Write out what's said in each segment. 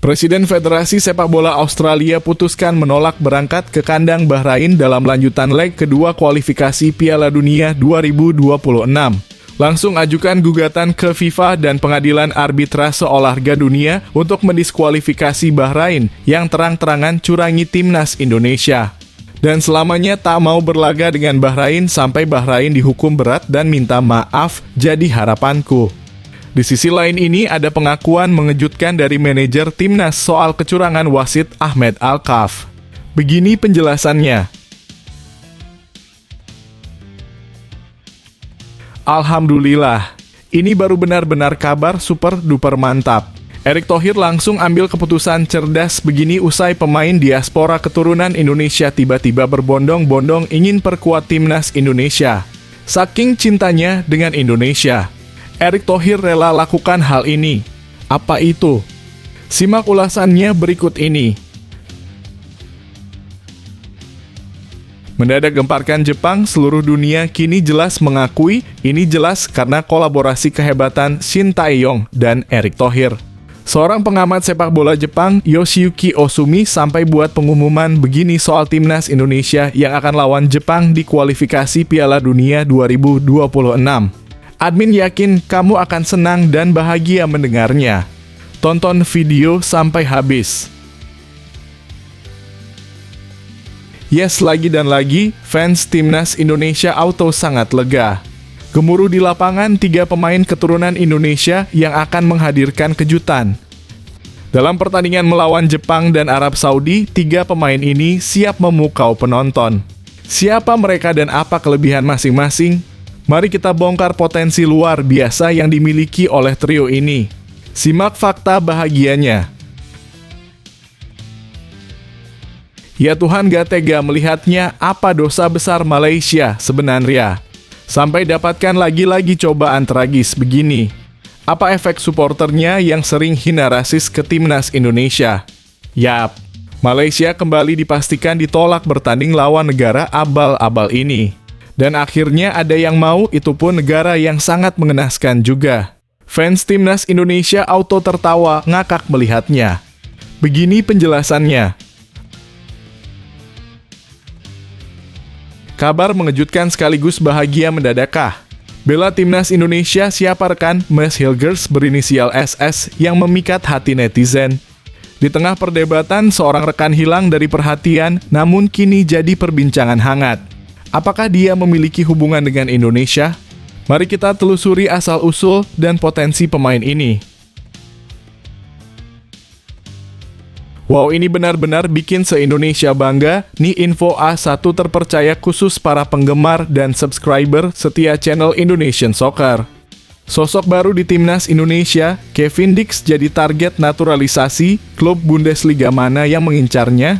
Presiden Federasi Sepak Bola Australia putuskan menolak berangkat ke kandang Bahrain dalam lanjutan leg kedua kualifikasi Piala Dunia 2026. Langsung ajukan gugatan ke FIFA dan Pengadilan Arbitrase Olahraga Dunia untuk mendiskualifikasi Bahrain yang terang-terangan curangi timnas Indonesia. Dan selamanya tak mau berlaga dengan Bahrain sampai Bahrain dihukum berat dan minta maaf, jadi harapanku. Di sisi lain ini ada pengakuan mengejutkan dari manajer timnas soal kecurangan wasit Ahmed Alkaf. Begini penjelasannya. Alhamdulillah, ini baru benar-benar kabar super duper mantap. Erick Thohir langsung ambil keputusan cerdas begini usai pemain diaspora keturunan Indonesia tiba-tiba berbondong-bondong ingin perkuat timnas Indonesia. Saking cintanya dengan Indonesia, Erick Thohir rela lakukan hal ini. Apa itu? Simak ulasannya berikut ini. Mendadak gemparkan Jepang, seluruh dunia kini jelas mengakui ini jelas karena kolaborasi kehebatan Shin Tae-yong dan Erick Thohir. Seorang pengamat sepak bola Jepang, Yoshiyuki Osumi, sampai buat pengumuman begini soal timnas Indonesia yang akan lawan Jepang di kualifikasi Piala Dunia 2026. Admin yakin kamu akan senang dan bahagia mendengarnya. Tonton video sampai habis. Yes, lagi dan lagi, fans timnas Indonesia auto sangat lega. Gemuruh di lapangan 3 pemain keturunan Indonesia yang akan menghadirkan kejutan. Dalam pertandingan melawan Jepang dan Arab Saudi, 3 pemain ini siap memukau penonton. Siapa mereka dan apa kelebihan masing-masing? Mari kita bongkar potensi luar biasa yang dimiliki oleh trio ini. Simak fakta bahagianya. Ya Tuhan, gak tega melihatnya, apa dosa besar Malaysia sebenarnya. Sampai dapatkan lagi-lagi cobaan tragis begini. Apa efek supporternya yang sering hina rasis ke timnas Indonesia? Yap, Malaysia kembali dipastikan ditolak bertanding lawan negara abal-abal ini. Dan akhirnya ada yang mau, itu pun negara yang sangat mengenaskan juga. Fans timnas Indonesia auto tertawa ngakak melihatnya. Begini penjelasannya. Kabar mengejutkan sekaligus bahagia mendadakkah. Bela timnas Indonesia siapa rekan Mes Hilgers berinisial SS yang memikat hati netizen. Di tengah perdebatan, seorang rekan hilang dari perhatian namun kini jadi perbincangan hangat. Apakah dia memiliki hubungan dengan Indonesia? Mari kita telusuri asal-usul dan potensi pemain ini. Wow, ini benar-benar bikin se-Indonesia bangga. Nih info A1 terpercaya khusus para penggemar dan subscriber setia channel Indonesian Soccer. Sosok baru di timnas Indonesia, Kevin Dix jadi target naturalisasi. Klub Bundesliga mana yang mengincarnya?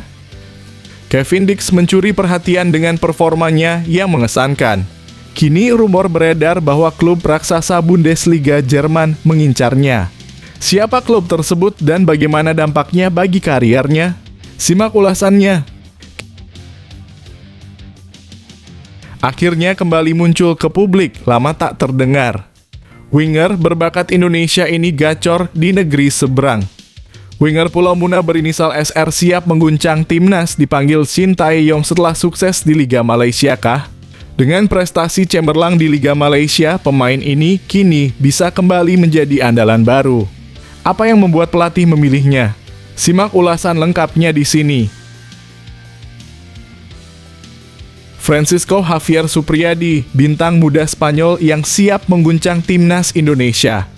Kevin Dix mencuri perhatian dengan performanya yang mengesankan. Kini rumor beredar bahwa klub raksasa Bundesliga Jerman mengincarnya. Siapa klub tersebut dan bagaimana dampaknya bagi kariernya? Simak ulasannya. Akhirnya kembali muncul ke publik, lama tak terdengar. Winger berbakat Indonesia ini gacor di negeri seberang. Winger Pulau Muna berinisial SR siap mengguncang timnas dipanggil Shin Tae-yong setelah sukses di Liga Malaysia kah? Dengan prestasi cemerlang di Liga Malaysia, pemain ini kini bisa kembali menjadi andalan baru. Apa yang membuat pelatih memilihnya? Simak ulasan lengkapnya di sini. Francisco Javier Supriyadi, bintang muda Spanyol yang siap mengguncang timnas Indonesia.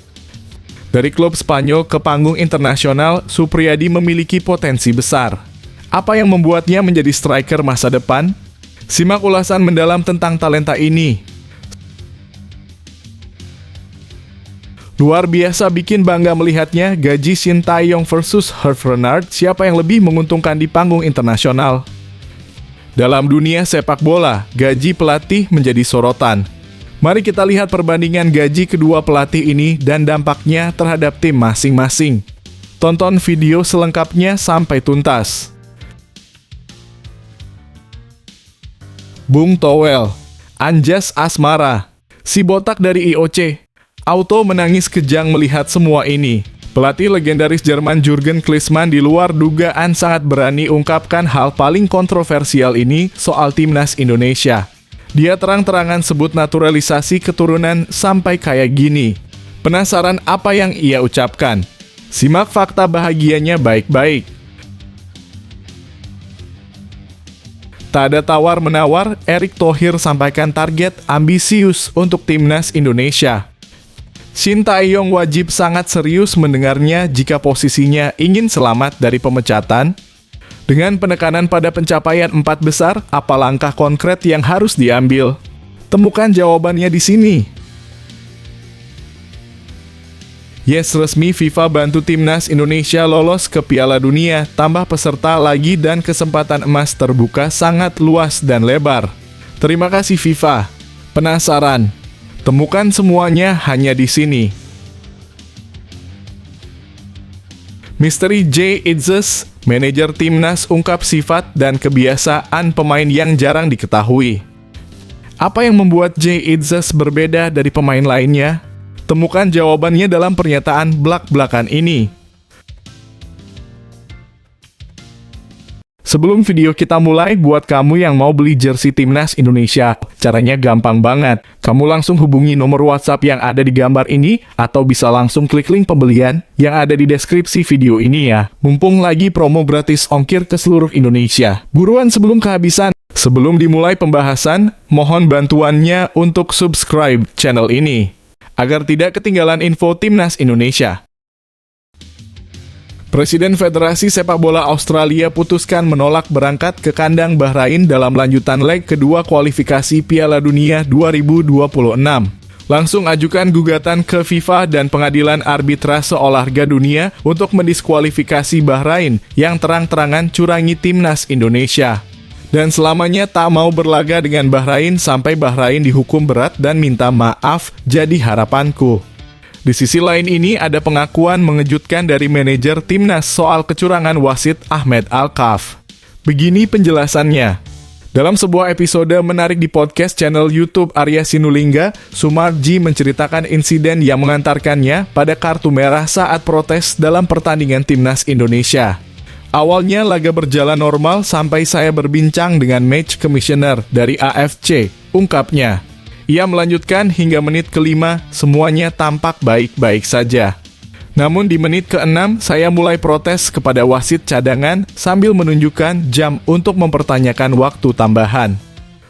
Dari klub Spanyol ke panggung internasional, Supriyadi memiliki potensi besar. Apa yang membuatnya menjadi striker masa depan? Simak ulasan mendalam tentang talenta ini. Luar biasa bikin bangga melihatnya, gaji Shin Tae-yong versus Herve Renard, siapa yang lebih menguntungkan di panggung internasional? Dalam dunia sepak bola, gaji pelatih menjadi sorotan. Mari kita lihat perbandingan gaji kedua pelatih ini dan dampaknya terhadap tim masing-masing. Tonton video selengkapnya sampai tuntas. Bung Towel, Anjas Asmara, si botak dari IOC, auto menangis kejang melihat semua ini. Pelatih legendaris Jerman Jurgen Klinsmann di luar dugaan sangat berani ungkapkan hal paling kontroversial ini soal timnas Indonesia. Dia terang-terangan sebut naturalisasi keturunan sampai kayak gini. Penasaran apa yang ia ucapkan? Simak fakta bahagianya baik-baik. Tak ada tawar-menawar, Erick Thohir sampaikan target ambisius untuk timnas Indonesia. Shin Tae-yong wajib sangat serius mendengarnya jika posisinya ingin selamat dari pemecatan. Dengan penekanan pada pencapaian 4 besar, apa langkah konkret yang harus diambil? Temukan jawabannya di sini. Yes, resmi FIFA bantu timnas Indonesia lolos ke Piala Dunia, tambah peserta lagi dan kesempatan emas terbuka sangat luas dan lebar. Terima kasih FIFA. Penasaran? Temukan semuanya hanya di sini. Misteri Jay Itzes, manajer timnas, ungkap sifat dan kebiasaan pemain yang jarang diketahui. Apa yang membuat Jay Itzes berbeda dari pemain lainnya? Temukan jawabannya dalam pernyataan blak-blakan ini. Sebelum video kita mulai, buat kamu yang mau beli jersey timnas Indonesia, caranya gampang banget. Kamu langsung hubungi nomor WhatsApp yang ada di gambar ini, atau bisa langsung klik link pembelian yang ada di deskripsi video ini ya. Mumpung lagi promo gratis ongkir ke seluruh Indonesia. Buruan sebelum kehabisan. Sebelum dimulai pembahasan, mohon bantuannya untuk subscribe channel ini, agar tidak ketinggalan info timnas Indonesia. Presiden Federasi Sepak Bola Australia putuskan menolak berangkat ke kandang Bahrain dalam lanjutan leg kedua kualifikasi Piala Dunia 2026. Langsung ajukan gugatan ke FIFA dan Pengadilan Arbitrase Olahraga Dunia untuk mendiskualifikasi Bahrain yang terang-terangan curangi timnas Indonesia. Dan selamanya tak mau berlaga dengan Bahrain sampai Bahrain dihukum berat dan minta maaf, jadi harapanku. Di sisi lain ini ada pengakuan mengejutkan dari manajer timnas soal kecurangan wasit Ahmed Alkaf. Begini penjelasannya. Dalam sebuah episode menarik di podcast channel YouTube Arya Sinulinga, Sumarji menceritakan insiden yang mengantarkannya pada kartu merah saat protes dalam pertandingan timnas Indonesia. Awalnya laga berjalan normal sampai saya berbincang dengan match commissioner dari AFC, ungkapnya. Ia melanjutkan hingga menit ke-5, semuanya tampak baik-baik saja. Namun di menit ke-6, saya mulai protes kepada wasit cadangan sambil menunjukkan jam untuk mempertanyakan waktu tambahan.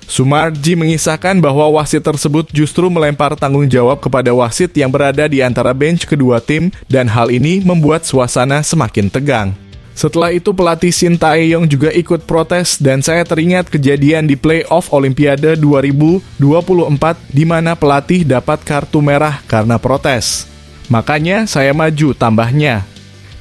Sumarji mengisahkan bahwa wasit tersebut justru melempar tanggung jawab kepada wasit yang berada di antara bench kedua tim, dan hal ini membuat suasana semakin tegang. Setelah itu pelatih Shin Tae-yong juga ikut protes dan saya teringat kejadian di playoff Olimpiade 2024 di mana pelatih dapat kartu merah karena protes. Makanya saya maju, tambahnya.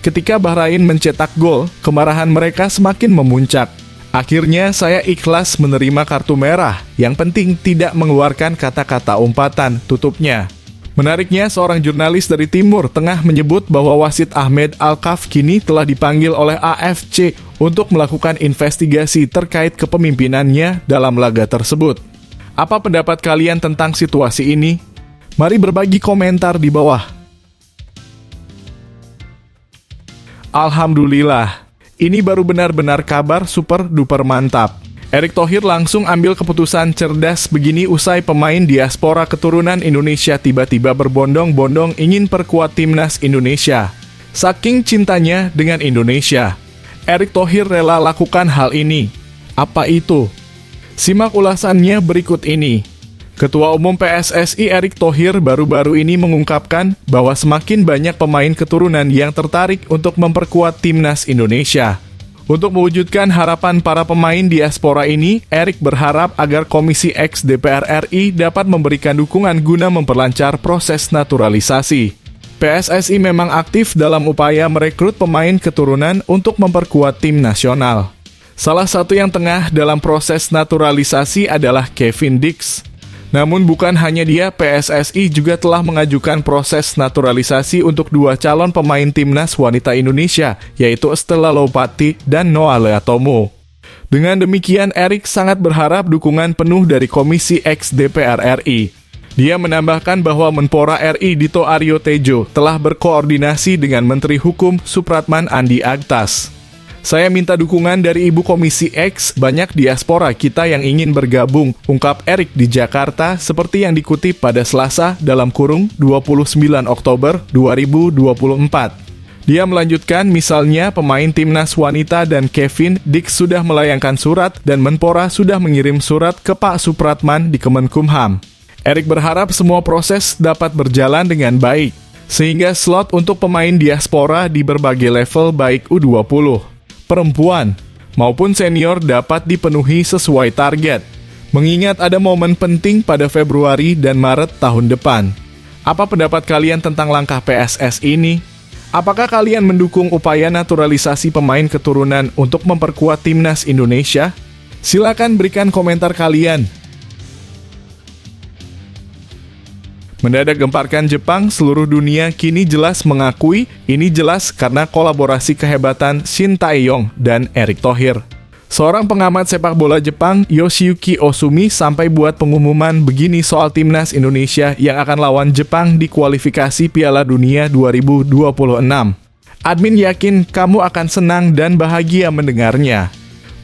Ketika Bahrain mencetak gol, kemarahan mereka semakin memuncak. Akhirnya saya ikhlas menerima kartu merah, yang penting tidak mengeluarkan kata-kata umpatan, tutupnya. Menariknya, seorang jurnalis dari Timur Tengah menyebut bahwa wasit Ahmed Alkaf kini telah dipanggil oleh AFC untuk melakukan investigasi terkait kepemimpinannya dalam laga tersebut. Apa pendapat kalian tentang situasi ini? Mari berbagi komentar di bawah. Alhamdulillah, ini baru benar-benar kabar super duper mantap. Erick Thohir langsung ambil keputusan cerdas begini usai pemain diaspora keturunan Indonesia tiba-tiba berbondong-bondong ingin perkuat timnas Indonesia. Saking cintanya dengan Indonesia, Erick Thohir rela lakukan hal ini. Apa itu? Simak ulasannya berikut ini. Ketua Umum PSSI Erick Thohir baru-baru ini mengungkapkan bahwa semakin banyak pemain keturunan yang tertarik untuk memperkuat timnas Indonesia. Untuk mewujudkan harapan para pemain diaspora ini, Erick berharap agar Komisi X DPR RI dapat memberikan dukungan guna memperlancar proses naturalisasi. PSSI memang aktif dalam upaya merekrut pemain keturunan untuk memperkuat tim nasional. Salah satu yang tengah dalam proses naturalisasi adalah Kevin Dix. Namun bukan hanya dia, PSSI juga telah mengajukan proses naturalisasi untuk 2 calon pemain timnas wanita Indonesia, yaitu Stella Lopati dan Noah Leatomo. Dengan demikian, Erick sangat berharap dukungan penuh dari Komisi X DPR RI. Dia menambahkan bahwa Menpora RI Dito Aryo Tejo telah berkoordinasi dengan Menteri Hukum Supratman Andi Aktas. Saya minta dukungan dari Ibu Komisi X, banyak diaspora kita yang ingin bergabung, ungkap Erik di Jakarta seperti yang dikutip pada Selasa dalam kurung 29 Oktober 2024. Dia melanjutkan, misalnya pemain timnas wanita dan Kevin Dix sudah melayangkan surat dan Menpora sudah mengirim surat ke Pak Supratman di Kemenkumham. Erik berharap semua proses dapat berjalan dengan baik, sehingga slot untuk pemain diaspora di berbagai level baik U20, perempuan, maupun senior dapat dipenuhi sesuai target. Mengingat ada momen penting pada Februari dan Maret tahun depan. Apa pendapat kalian tentang langkah PSS ini? Apakah kalian mendukung upaya naturalisasi pemain keturunan untuk memperkuat timnas Indonesia? Silakan berikan komentar kalian. Mendadak gemparkan Jepang, seluruh dunia kini jelas mengakui ini jelas karena kolaborasi kehebatan Shin Tae-yong dan Erick Thohir. Seorang pengamat sepak bola Jepang, Yoshiyuki Osumi, sampai buat pengumuman begini soal timnas Indonesia yang akan lawan Jepang di kualifikasi Piala Dunia 2026. Admin yakin kamu akan senang dan bahagia mendengarnya.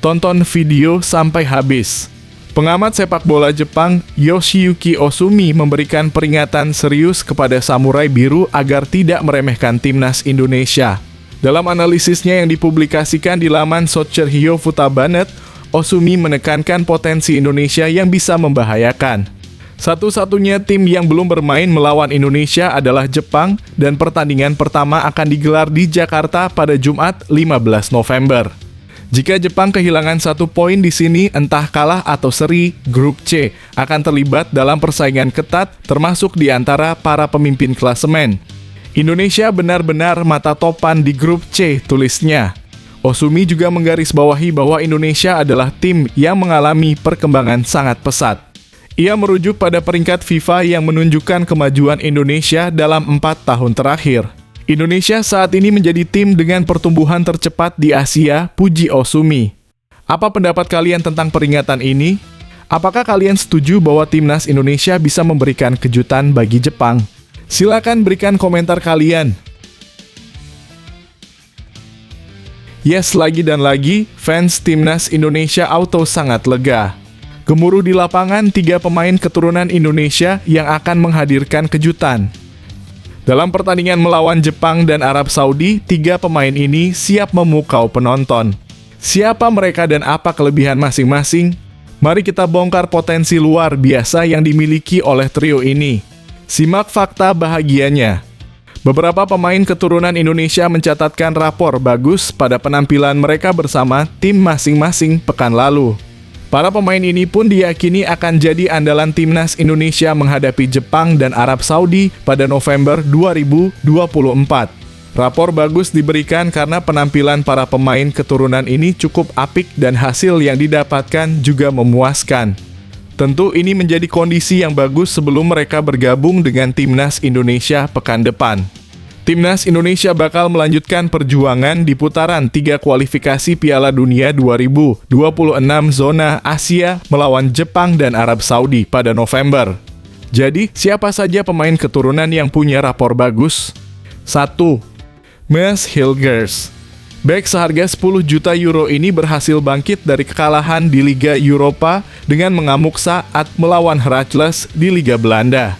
Tonton video sampai habis. Pengamat sepak bola Jepang, Yoshiyuki Osumi, memberikan peringatan serius kepada Samurai Biru agar tidak meremehkan timnas Indonesia. Dalam analisisnya yang dipublikasikan di laman Socherhyo Futabanet, Osumi menekankan potensi Indonesia yang bisa membahayakan. Satu-satunya tim yang belum bermain melawan Indonesia adalah Jepang, dan pertandingan pertama akan digelar di Jakarta pada Jumat 15 November. Jika Jepang kehilangan 1 poin di sini, entah kalah atau seri, grup C akan terlibat dalam persaingan ketat termasuk di antara para pemimpin klasemen. Indonesia benar-benar mata topan di grup C, tulisnya. Osumi juga menggarisbawahi bahwa Indonesia adalah tim yang mengalami perkembangan sangat pesat. Ia merujuk pada peringkat FIFA yang menunjukkan kemajuan Indonesia dalam 4 tahun terakhir. Indonesia saat ini menjadi tim dengan pertumbuhan tercepat di Asia, puji Osumi. Apa pendapat kalian tentang peringatan ini? Apakah kalian setuju bahwa timnas Indonesia bisa memberikan kejutan bagi Jepang? Silakan berikan komentar kalian. Yes, lagi dan lagi, fans timnas Indonesia auto sangat lega. Gemuruh di lapangan 3 pemain keturunan Indonesia yang akan menghadirkan kejutan. Dalam pertandingan melawan Jepang dan Arab Saudi, 3 pemain ini siap memukau penonton. Siapa mereka dan apa kelebihan masing-masing? Mari kita bongkar potensi luar biasa yang dimiliki oleh trio ini. Simak fakta bahagianya. Beberapa pemain keturunan Indonesia mencatatkan rapor bagus pada penampilan mereka bersama tim masing-masing pekan lalu. Para pemain ini pun diyakini akan jadi andalan timnas Indonesia menghadapi Jepang dan Arab Saudi pada November 2024. Rapor bagus diberikan karena penampilan para pemain keturunan ini cukup apik dan hasil yang didapatkan juga memuaskan. Tentu ini menjadi kondisi yang bagus sebelum mereka bergabung dengan timnas Indonesia pekan depan. Timnas Indonesia bakal melanjutkan perjuangan di putaran 3 kualifikasi Piala Dunia 2026 zona Asia melawan Jepang dan Arab Saudi pada November. Jadi, siapa saja pemain keturunan yang punya rapor bagus? 1. Mads Hilgers. Bek seharga 10 juta euro ini berhasil bangkit dari kekalahan di Liga Eropa dengan mengamuk saat melawan Heracles di Liga Belanda.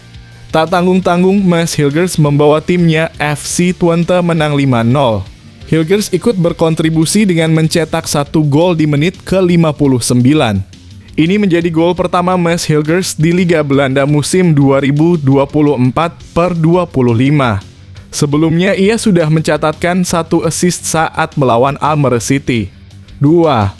Tak tanggung-tanggung, Mads Hilgers membawa timnya FC Twente menang 5-0. Hilgers ikut berkontribusi dengan mencetak 1 gol di menit ke-59. Ini menjadi gol pertama Mads Hilgers di Liga Belanda musim 2024/25. Sebelumnya, ia sudah mencatatkan 1 assist saat melawan Almere City. 2.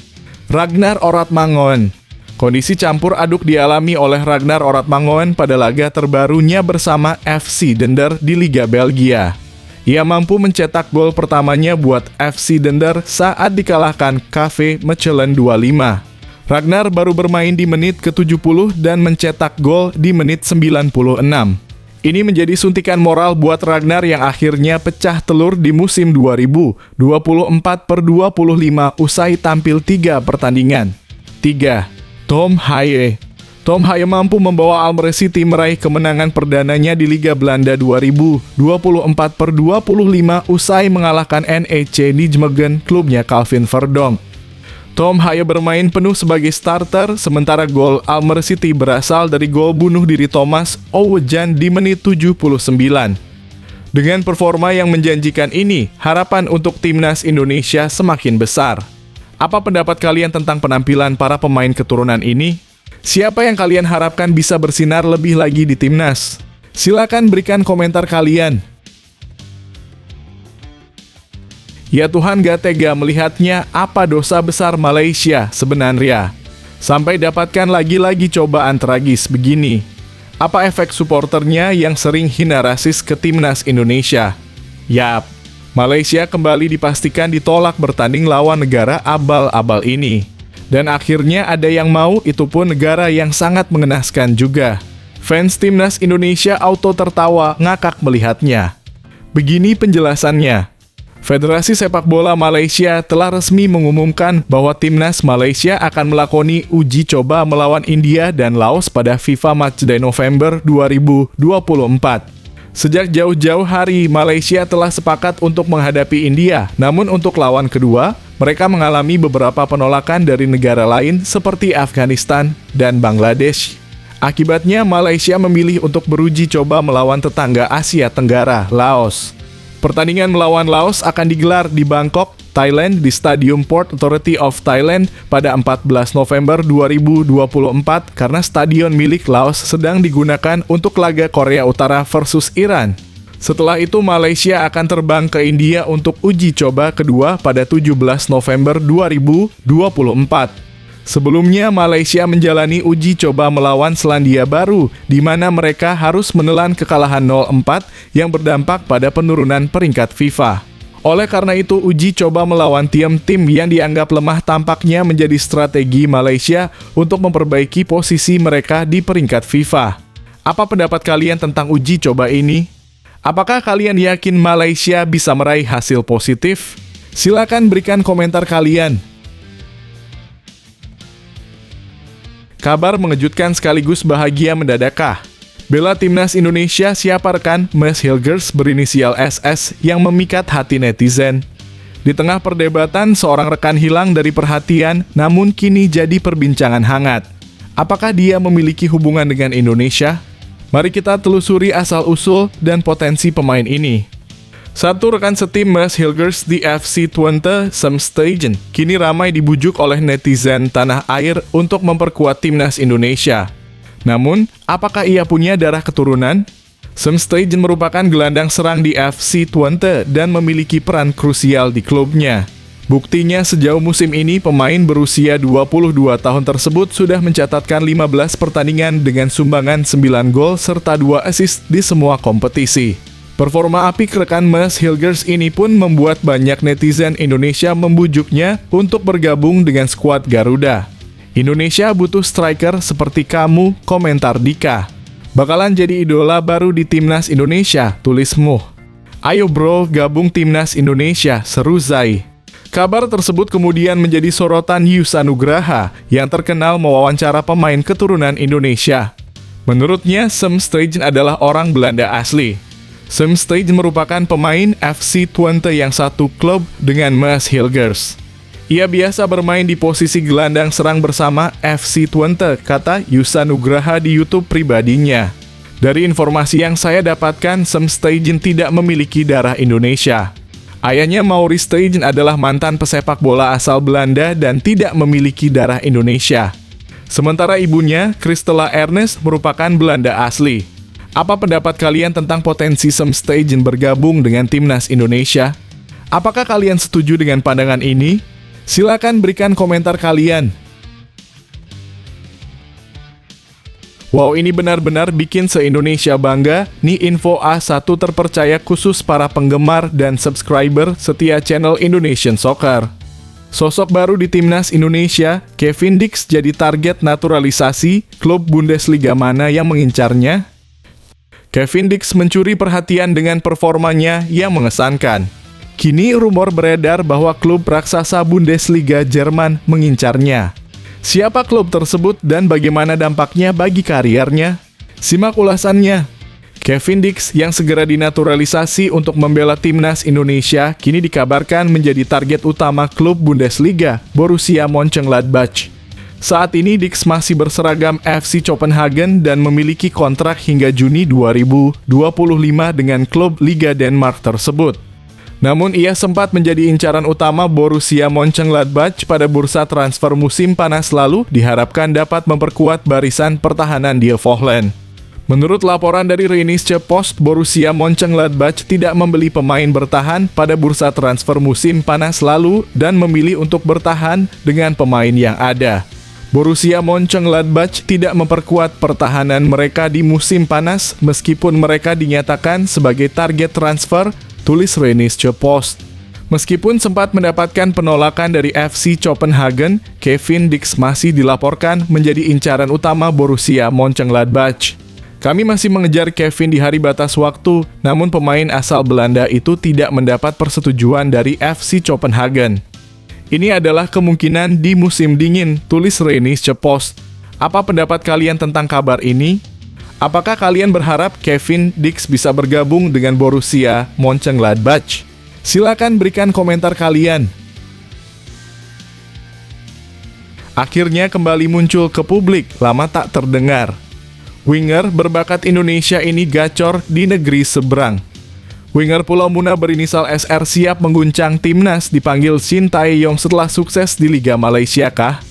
Ragnar Oratmangoen. Kondisi campur aduk dialami oleh Ragnar Oratmangoen pada laga terbarunya bersama FC Dender di Liga Belgia. Ia mampu mencetak gol pertamanya buat FC Dender saat dikalahkan KV Mechelen 2-5. Ragnar baru bermain di menit ke-70 dan mencetak gol di menit 96. Ini menjadi suntikan moral buat Ragnar yang akhirnya pecah telur di musim 2024/25 usai tampil 3 pertandingan. 3. Tom Haye. Tom hanya mampu membawa Almere City meraih kemenangan perdananya di Liga Belanda 2024/25 usai mengalahkan NEC Nijmegen, klubnya Calvin Verdonk. Tom hanya bermain penuh sebagai starter, sementara gol Almere City berasal dari gol bunuh diri Thomas Ouwejan di menit 79. Dengan performa yang menjanjikan ini, harapan untuk timnas Indonesia semakin besar. Apa pendapat kalian tentang penampilan para pemain keturunan ini? Siapa yang kalian harapkan bisa bersinar lebih lagi di timnas? Silakan berikan komentar kalian. Ya Tuhan, gak tega melihatnya, apa dosa besar Malaysia sebenarnya. Sampai dapatkan lagi-lagi cobaan tragis begini. Apa efek supporternya yang sering hina rasis ke timnas Indonesia? Yap, Malaysia kembali dipastikan ditolak bertanding lawan negara abal-abal ini. Dan akhirnya ada yang mau, itu pun negara yang sangat mengenaskan juga. Fans timnas Indonesia auto tertawa ngakak melihatnya. Begini penjelasannya. Federasi Sepak Bola Malaysia telah resmi mengumumkan bahwa timnas Malaysia akan melakoni uji coba melawan India dan Laos pada FIFA Matchday November 2024. Sejak jauh-jauh hari, Malaysia telah sepakat untuk menghadapi India. Namun untuk lawan kedua, mereka mengalami beberapa penolakan dari negara lain seperti Afghanistan dan Bangladesh. Akibatnya, Malaysia memilih untuk beruji coba melawan tetangga Asia Tenggara, Laos. Pertandingan melawan Laos akan digelar di Bangkok, Thailand di Stadium Port Authority of Thailand pada 14 November 2024 karena stadion milik Laos sedang digunakan untuk laga Korea Utara versus Iran. Setelah itu Malaysia akan terbang ke India untuk uji coba kedua pada 17 November 2024. Sebelumnya, Malaysia menjalani uji coba melawan Selandia Baru, di mana mereka harus menelan kekalahan 0-4 yang berdampak pada penurunan peringkat FIFA. Oleh karena itu, uji coba melawan tim-tim yang dianggap lemah tampaknya menjadi strategi Malaysia untuk memperbaiki posisi mereka di peringkat FIFA. Apa pendapat kalian tentang uji coba ini? Apakah kalian yakin Malaysia bisa meraih hasil positif? Silakan berikan komentar kalian. Kabar mengejutkan sekaligus bahagia mendadakkah? Bela timnas Indonesia siapa rekan Mes Hilgers berinisial SS yang memikat hati netizen? Di tengah perdebatan, seorang rekan hilang dari perhatian namun kini jadi perbincangan hangat. Apakah dia memiliki hubungan dengan Indonesia? Mari kita telusuri asal-usul dan potensi pemain ini. Satu rekan setim Mes Hilgers di FC Twente, Sam Stegen, kini ramai dibujuk oleh netizen tanah air untuk memperkuat timnas Indonesia. Namun, apakah ia punya darah keturunan? Sam Stegen merupakan gelandang serang di FC Twente dan memiliki peran krusial di klubnya. Buktinya sejauh musim ini pemain berusia 22 tahun tersebut sudah mencatatkan 15 pertandingan dengan sumbangan 9 gol serta 2 assist di semua kompetisi. Performa apik rekan Mes Hilgers ini pun membuat banyak netizen Indonesia membujuknya untuk bergabung dengan skuad Garuda. Indonesia butuh striker seperti kamu, komentar Dika. Bakalan jadi idola baru di timnas Indonesia, tulismu. Ayo bro, gabung timnas Indonesia, seru Zai. Kabar tersebut kemudian menjadi sorotan Yusa Nugraha yang terkenal mewawancara pemain keturunan Indonesia. Menurutnya, Sam Stegen adalah orang Belanda asli. Sam Stegen merupakan pemain FC Twente yang satu klub dengan Mes Hilgers. Ia biasa bermain di posisi gelandang serang bersama FC Twente, kata Yusa Nugraha di YouTube pribadinya. Dari informasi yang saya dapatkan, Sam Stegen tidak memiliki darah Indonesia. Ayahnya Maurice Stegen adalah mantan pesepak bola asal Belanda dan tidak memiliki darah Indonesia. Sementara ibunya, Christella Ernest, merupakan Belanda asli. Apa pendapat kalian tentang potensi Sam Stegen bergabung dengan timnas Indonesia? Apakah kalian setuju dengan pandangan ini? Silakan berikan komentar kalian. Wow, ini benar-benar bikin se-Indonesia bangga. Nih info A1 terpercaya khusus para penggemar dan subscriber setia channel Indonesian Soccer. Sosok baru di timnas Indonesia, Kevin Dix jadi target naturalisasi. Klub Bundesliga mana yang mengincarnya? Kevin Dix mencuri perhatian dengan performanya yang mengesankan. Kini rumor beredar bahwa klub raksasa Bundesliga Jerman mengincarnya. Siapa klub tersebut dan bagaimana dampaknya bagi kariernya? Simak ulasannya. Kevin Dix yang segera dinaturalisasi untuk membela timnas Indonesia kini dikabarkan menjadi target utama klub Bundesliga, Borussia Mönchengladbach. Saat ini Dix masih berseragam FC Copenhagen dan memiliki kontrak hingga Juni 2025 dengan klub Liga Denmark tersebut. Namun ia sempat menjadi incaran utama Borussia Mönchengladbach pada bursa transfer musim panas lalu, diharapkan dapat memperkuat barisan pertahanan Die Vollen. Menurut laporan dari Rheinische Post, Borussia Mönchengladbach tidak membeli pemain bertahan pada bursa transfer musim panas lalu dan memilih untuk bertahan dengan pemain yang ada. Borussia Mönchengladbach tidak memperkuat pertahanan mereka di musim panas meskipun mereka dinyatakan sebagai target transfer, tulis Rheinische Post. Meskipun sempat mendapatkan penolakan dari FC Copenhagen, Kevin Dix masih dilaporkan menjadi incaran utama Borussia Mönchengladbach. Kami masih mengejar Kevin di hari batas waktu, namun pemain asal Belanda itu tidak mendapat persetujuan dari FC Copenhagen. Ini adalah kemungkinan di musim dingin, tulis Rheinische Post. Apa pendapat kalian tentang kabar ini? Apakah kalian berharap Kevin Dix bisa bergabung dengan Borussia Mönchengladbach? Silakan berikan komentar kalian. Akhirnya kembali muncul ke publik, lama tak terdengar. Winger berbakat Indonesia ini gacor di negeri seberang. Winger Pulau Muna berinisial SR siap mengguncang timnas dipanggil Shin Tae-yong setelah sukses di Liga Malaysia kah?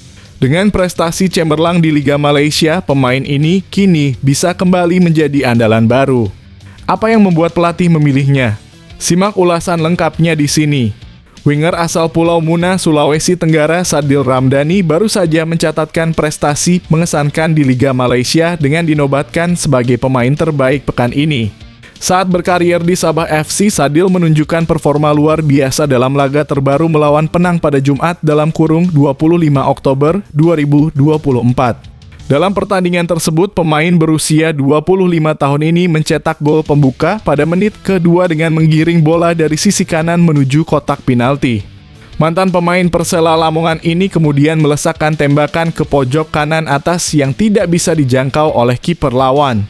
Dengan prestasi cemerlang di Liga Malaysia, pemain ini kini bisa kembali menjadi andalan baru. Apa yang membuat pelatih memilihnya? Simak ulasan lengkapnya di sini. Winger asal Pulau Muna, Sulawesi Tenggara, Sadil Ramdhani baru saja mencatatkan prestasi mengesankan di Liga Malaysia dengan dinobatkan sebagai pemain terbaik pekan ini. Saat berkarier di Sabah FC, Sadil menunjukkan performa luar biasa dalam laga terbaru melawan Penang pada Jumat (25 Oktober 2024). Dalam pertandingan tersebut, pemain berusia 25 tahun ini mencetak gol pembuka pada menit kedua dengan menggiring bola dari sisi kanan menuju kotak penalti. Mantan pemain Persela Lamongan ini kemudian melesakkan tembakan ke pojok kanan atas yang tidak bisa dijangkau oleh kiper lawan.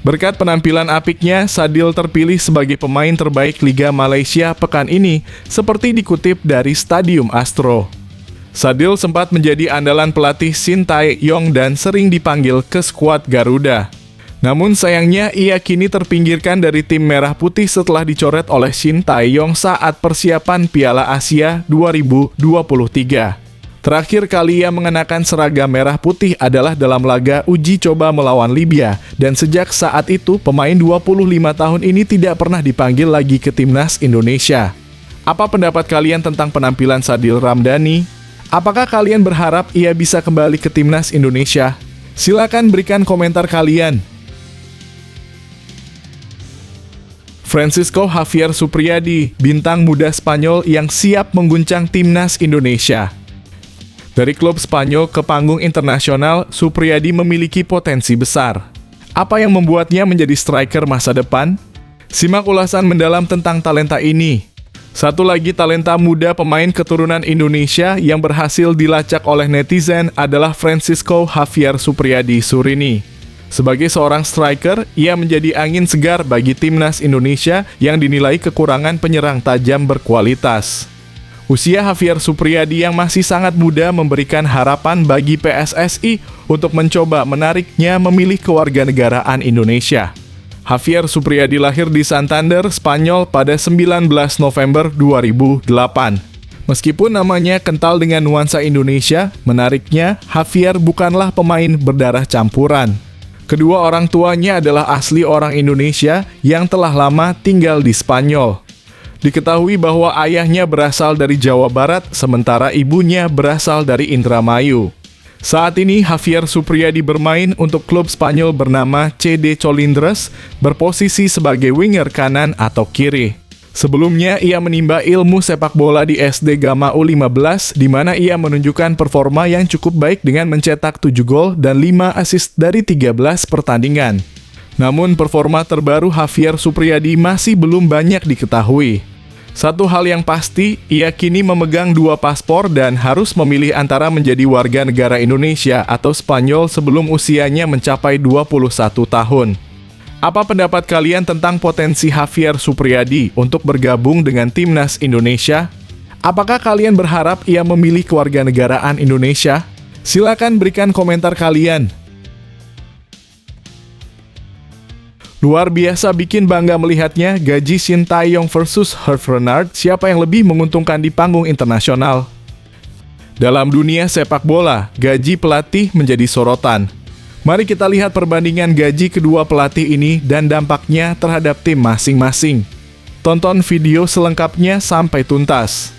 Berkat penampilan apiknya, Sadil terpilih sebagai pemain terbaik Liga Malaysia pekan ini, seperti dikutip dari Stadium Astro. Sadil sempat menjadi andalan pelatih Shin Tae-yong dan sering dipanggil ke skuad Garuda. Namun sayangnya ia kini terpinggirkan dari tim Merah Putih setelah dicoret oleh Shin Tae-yong saat persiapan Piala Asia 2023. Terakhir kali ia mengenakan seragam merah putih adalah dalam laga uji coba melawan Libya, dan sejak saat itu pemain 25 tahun ini tidak pernah dipanggil lagi ke timnas Indonesia. Apa pendapat kalian tentang penampilan Sadil Ramdhani? Apakah kalian berharap ia bisa kembali ke timnas Indonesia? Silakan berikan komentar kalian. Francisco Javier Supriyadi, bintang muda Spanyol yang siap mengguncang timnas Indonesia. Dari klub Spanyol ke panggung internasional, Supriyadi memiliki potensi besar. Apa yang membuatnya menjadi striker masa depan? Simak ulasan mendalam tentang talenta ini. Satu lagi talenta muda pemain keturunan Indonesia yang berhasil dilacak oleh netizen adalah Francisco Javier Supriyadi Surini. Sebagai seorang striker, ia menjadi angin segar bagi timnas Indonesia yang dinilai kekurangan penyerang tajam berkualitas. Usia Javier Supriyadi yang masih sangat muda memberikan harapan bagi PSSI untuk mencoba menariknya memilih kewarganegaraan Indonesia. Javier Supriyadi lahir di Santander, Spanyol pada 19 November 2008. Meskipun namanya kental dengan nuansa Indonesia, menariknya Javier bukanlah pemain berdarah campuran. Kedua orang tuanya adalah asli orang Indonesia yang telah lama tinggal di Spanyol. Diketahui bahwa ayahnya berasal dari Jawa Barat, sementara ibunya berasal dari Indramayu. Saat ini Javier Supriyadi bermain untuk klub Spanyol bernama CD Colindres, berposisi sebagai winger kanan atau kiri. Sebelumnya ia menimba ilmu sepak bola di SD Gama U15, di mana ia menunjukkan performa yang cukup baik dengan mencetak 7 gol dan 5 assist dari 13 pertandingan. Namun performa terbaru Javier Supriyadi masih belum banyak diketahui. Satu hal yang pasti, ia kini memegang 2 paspor dan harus memilih antara menjadi warga negara Indonesia atau Spanyol sebelum usianya mencapai 21 tahun. Apa pendapat kalian tentang potensi Javier Supriyadi untuk bergabung dengan timnas Indonesia? Apakah kalian berharap ia memilih kewarganegaraan Indonesia? Silakan berikan komentar kalian. Luar biasa bikin bangga melihatnya, gaji Shin Tae-yong versus Hervé Renard, siapa yang lebih menguntungkan di panggung internasional? Dalam dunia sepak bola, gaji pelatih menjadi sorotan. Mari kita lihat perbandingan gaji kedua pelatih ini dan dampaknya terhadap tim masing-masing. Tonton video selengkapnya sampai tuntas.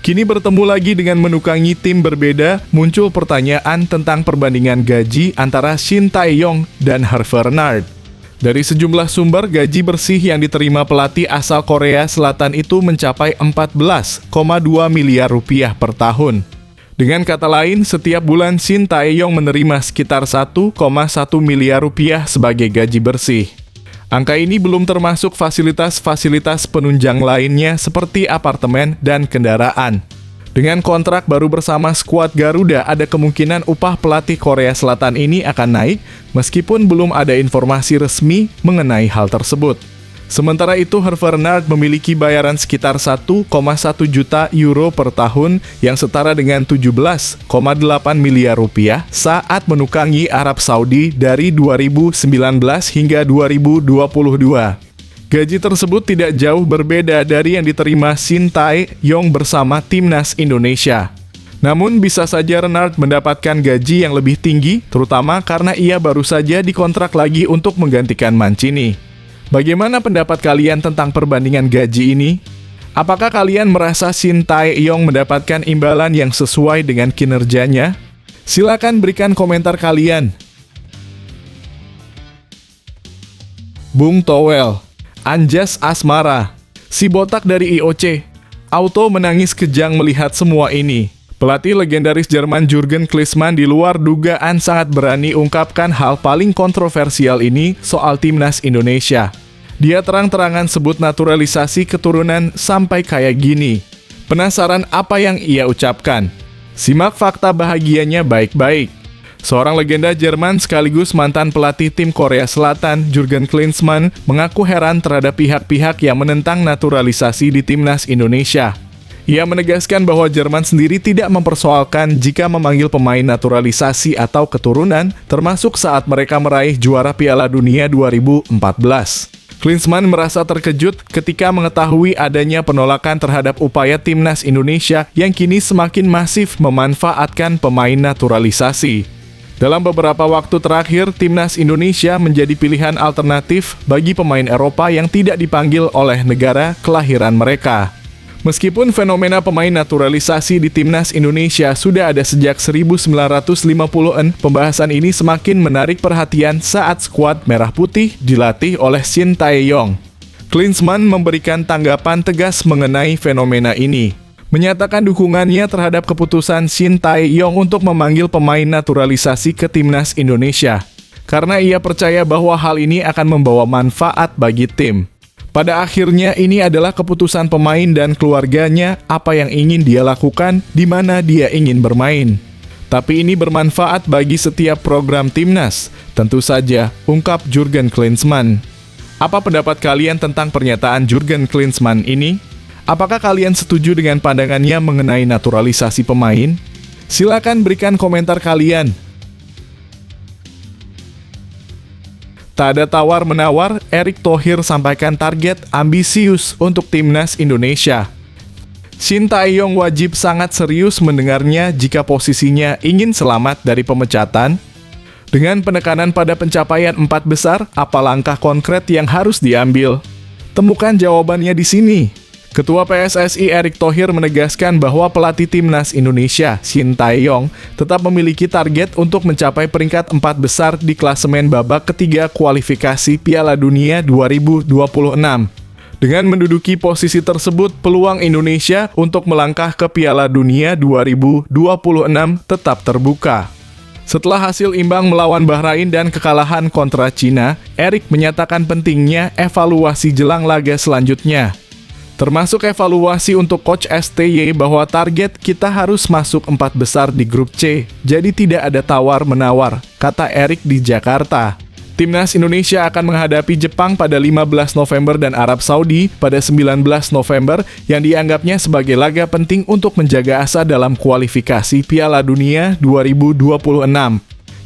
Kini bertemu lagi dengan menukangi tim berbeda, muncul pertanyaan tentang perbandingan gaji antara Shin Tae-yong dan Hervé Renard. Dari sejumlah sumber, gaji bersih yang diterima pelatih asal Korea Selatan itu mencapai 14,2 miliar rupiah per tahun. Dengan kata lain, setiap bulan Shin Tae-yong menerima sekitar 1,1 miliar rupiah sebagai gaji bersih. Angka ini belum termasuk fasilitas-fasilitas penunjang lainnya seperti apartemen dan kendaraan. Dengan kontrak baru bersama skuad Garuda, ada kemungkinan upah pelatih Korea Selatan ini akan naik, meskipun belum ada informasi resmi mengenai hal tersebut. Sementara itu, Hervé Renard memiliki bayaran sekitar 1,1 juta euro per tahun yang setara dengan 17,8 miliar rupiah saat menukangi Arab Saudi dari 2019 hingga 2022. Gaji tersebut tidak jauh berbeda dari yang diterima Shin Tae-yong bersama timnas Indonesia. Namun bisa saja Renard mendapatkan gaji yang lebih tinggi, terutama karena ia baru saja dikontrak lagi untuk menggantikan Mancini. Bagaimana pendapat kalian tentang perbandingan gaji ini? Apakah kalian merasa Shin Tae-yong mendapatkan imbalan yang sesuai dengan kinerjanya? Silakan berikan komentar kalian. Bung Towel, Anjas Asmara, si botak dari IOC. Auto menangis kejang melihat semua ini. Pelatih legendaris Jerman Jurgen Klinsmann di luar dugaan sangat berani ungkapkan hal paling kontroversial ini soal timnas Indonesia. Dia terang-terangan sebut naturalisasi keturunan sampai kayak gini. Penasaran apa yang ia ucapkan? Simak fakta bahagianya baik-baik. Seorang legenda Jerman sekaligus mantan pelatih tim Korea Selatan, Jurgen Klinsmann, mengaku heran terhadap pihak-pihak yang menentang naturalisasi di timnas Indonesia. Ia menegaskan bahwa Jerman sendiri tidak mempersoalkan jika memanggil pemain naturalisasi atau keturunan, termasuk saat mereka meraih juara Piala Dunia 2014. Klinsmann merasa terkejut ketika mengetahui adanya penolakan terhadap upaya timnas Indonesia yang kini semakin masif memanfaatkan pemain naturalisasi. Dalam beberapa waktu terakhir, timnas Indonesia menjadi pilihan alternatif bagi pemain Eropa yang tidak dipanggil oleh negara kelahiran mereka. Meskipun fenomena pemain naturalisasi di timnas Indonesia sudah ada sejak 1950-an, pembahasan ini semakin menarik perhatian saat skuad Merah Putih dilatih oleh Shin Tae-yong. Klinsmann memberikan tanggapan tegas mengenai fenomena ini, menyatakan dukungannya terhadap keputusan Shin Tae-yong untuk memanggil pemain naturalisasi ke timnas Indonesia, karena ia percaya bahwa hal ini akan membawa manfaat bagi tim. Pada akhirnya ini adalah keputusan pemain dan keluarganya apa yang ingin dia lakukan, di mana dia ingin bermain. Tapi ini bermanfaat bagi setiap program timnas, tentu saja, ungkap Jurgen Klinsmann. Apa pendapat kalian tentang pernyataan Jurgen Klinsmann ini? Apakah kalian setuju dengan pandangannya mengenai naturalisasi pemain? Silakan berikan komentar kalian. Tak ada tawar-menawar, Erick Thohir sampaikan target ambisius untuk timnas Indonesia. Shin Tae-yong wajib sangat serius mendengarnya jika posisinya ingin selamat dari pemecatan. Dengan penekanan pada pencapaian 4 besar, apa langkah konkret yang harus diambil? Temukan jawabannya di sini. Ketua PSSI Erick Thohir menegaskan bahwa pelatih timnas Indonesia, Shin Tae-yong, tetap memiliki target untuk mencapai peringkat 4 besar di klasemen babak ketiga kualifikasi Piala Dunia 2026. Dengan menduduki posisi tersebut, peluang Indonesia untuk melangkah ke Piala Dunia 2026 tetap terbuka. Setelah hasil imbang melawan Bahrain dan kekalahan kontra Cina, Erick menyatakan pentingnya evaluasi jelang laga selanjutnya. Termasuk evaluasi untuk Coach STY bahwa target kita harus masuk 4 besar di grup C, jadi tidak ada tawar-menawar, kata Erik di Jakarta. Timnas Indonesia akan menghadapi Jepang pada 15 November dan Arab Saudi pada 19 November yang dianggapnya sebagai laga penting untuk menjaga asa dalam kualifikasi Piala Dunia 2026.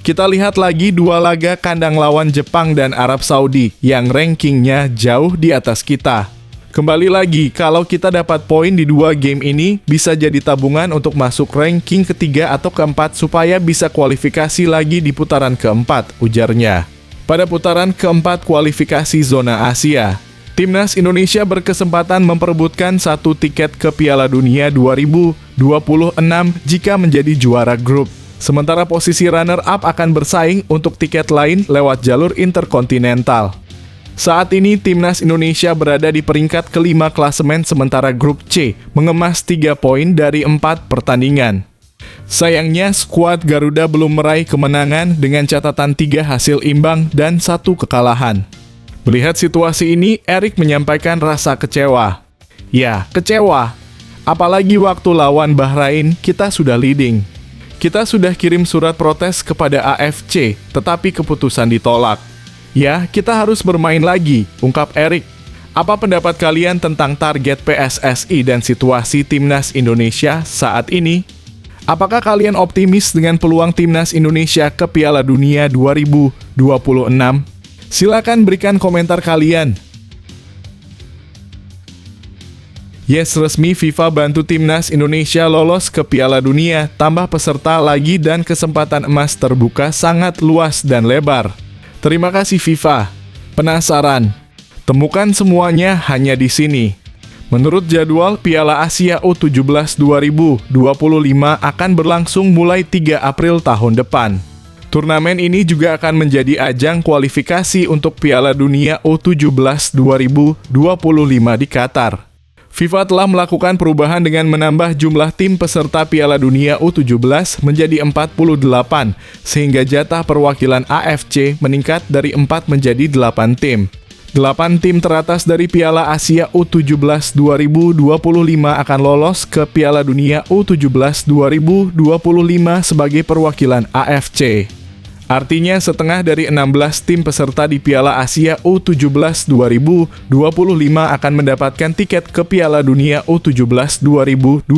Kita lihat lagi 2 laga kandang lawan Jepang dan Arab Saudi yang rankingnya jauh di atas kita. Kembali lagi, kalau kita dapat poin di 2 game ini, bisa jadi tabungan untuk masuk ranking ketiga atau keempat supaya bisa kualifikasi lagi di putaran keempat, ujarnya. Pada putaran keempat kualifikasi zona Asia, Timnas Indonesia berkesempatan memperebutkan 1 tiket ke Piala Dunia 2026 jika menjadi juara grup. Sementara posisi runner-up akan bersaing untuk tiket lain lewat jalur interkontinental. Saat ini Timnas Indonesia berada di peringkat kelima klasemen sementara grup C, mengemas 3 poin dari 4 pertandingan. Sayangnya, skuad Garuda belum meraih kemenangan dengan catatan 3 hasil imbang dan 1 kekalahan. Melihat situasi ini, Erik menyampaikan rasa kecewa. Ya, kecewa. Apalagi waktu lawan Bahrain, kita sudah leading. Kita sudah kirim surat protes kepada AFC, tetapi keputusan ditolak. Ya, kita harus bermain lagi, ungkap Erik. Apa pendapat kalian tentang target PSSI dan situasi Timnas Indonesia saat ini? Apakah kalian optimis dengan peluang Timnas Indonesia ke Piala Dunia 2026? Silakan berikan komentar kalian. Yes, resmi FIFA bantu Timnas Indonesia lolos ke Piala Dunia, tambah peserta lagi dan kesempatan emas terbuka sangat luas dan lebar. Terima kasih FIFA. Penasaran? Temukan semuanya hanya di sini. Menurut jadwal, Piala Asia U17 2025 akan berlangsung mulai 3 April tahun depan. Turnamen ini juga akan menjadi ajang kualifikasi untuk Piala Dunia U17 2025 di Qatar. FIFA telah melakukan perubahan dengan menambah jumlah tim peserta Piala Dunia U17 menjadi 48, sehingga jatah perwakilan AFC meningkat dari 4 menjadi 8 tim. 8 tim teratas dari Piala Asia U17 2025 akan lolos ke Piala Dunia U17 2025 sebagai perwakilan AFC. Artinya setengah dari 16 tim peserta di Piala Asia U17 2025 akan mendapatkan tiket ke Piala Dunia U17 2025.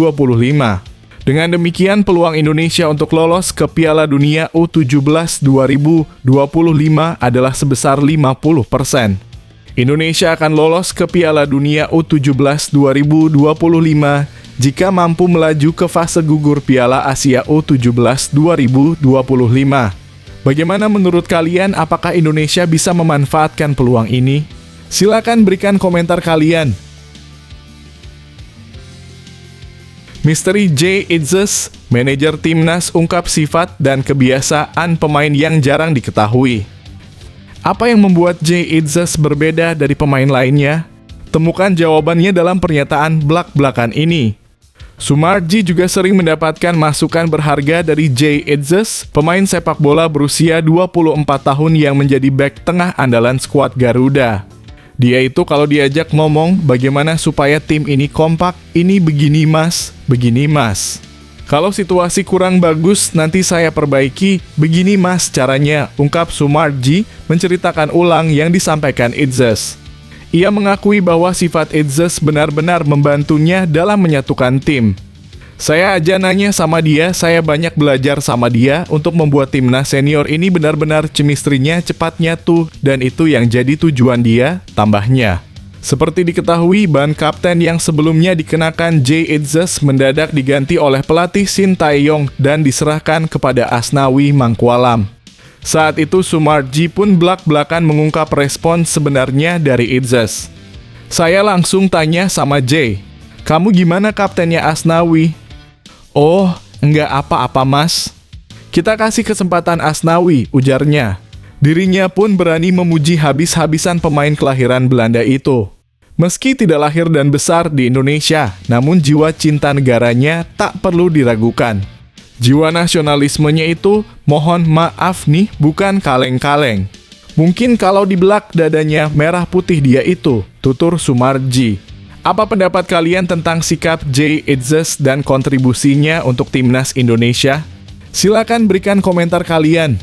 Dengan demikian, peluang Indonesia untuk lolos ke Piala Dunia U17 2025 adalah sebesar 50%. Indonesia akan lolos ke Piala Dunia U17 2025 jika mampu melaju ke fase gugur Piala Asia U17 2025. Bagaimana menurut kalian, apakah Indonesia bisa memanfaatkan peluang ini? Silakan berikan komentar kalian. Misteri J. Itzes, manajer timnas, ungkap sifat dan kebiasaan pemain yang jarang diketahui. Apa yang membuat J. Itzes berbeda dari pemain lainnya? Temukan jawabannya dalam pernyataan belak-belakan ini. Sumarji juga sering mendapatkan masukan berharga dari J. Itzes, pemain sepak bola berusia 24 tahun yang menjadi bek tengah andalan skuad Garuda. Dia itu kalau diajak ngomong bagaimana supaya tim ini kompak, ini begini mas, begini mas. Kalau situasi kurang bagus, nanti saya perbaiki, begini mas caranya, ungkap Sumarji menceritakan ulang yang disampaikan Itzes. Ia mengakui bahwa sifat Itzes benar-benar membantunya dalam menyatukan tim. Saya aja nanya sama dia, saya banyak belajar sama dia untuk membuat timnas senior ini benar-benar chemistry-nya cepat nyatu, dan itu yang jadi tujuan dia, tambahnya. Seperti diketahui, ban kapten yang sebelumnya dikenakan J. Itzes mendadak diganti oleh pelatih Shin Tae-yong dan diserahkan kepada Asnawi Mangkualam. Saat itu Sumarji pun belak-belakan mengungkap respon sebenarnya dari Itzes. Saya langsung tanya sama J, kamu gimana kaptennya Asnawi? Oh, enggak apa-apa mas. Kita kasih kesempatan Asnawi, ujarnya. Dirinya pun berani memuji habis-habisan pemain kelahiran Belanda itu. Meski tidak lahir dan besar di Indonesia, namun jiwa cinta negaranya tak perlu diragukan. Jiwa nasionalismenya itu, mohon maaf nih, bukan kaleng-kaleng. Mungkin kalau dibelak dadanya merah putih dia itu, tutur Sumarji. Apa pendapat kalian tentang sikap Jay Itzes dan kontribusinya untuk timnas Indonesia? Silakan berikan komentar kalian.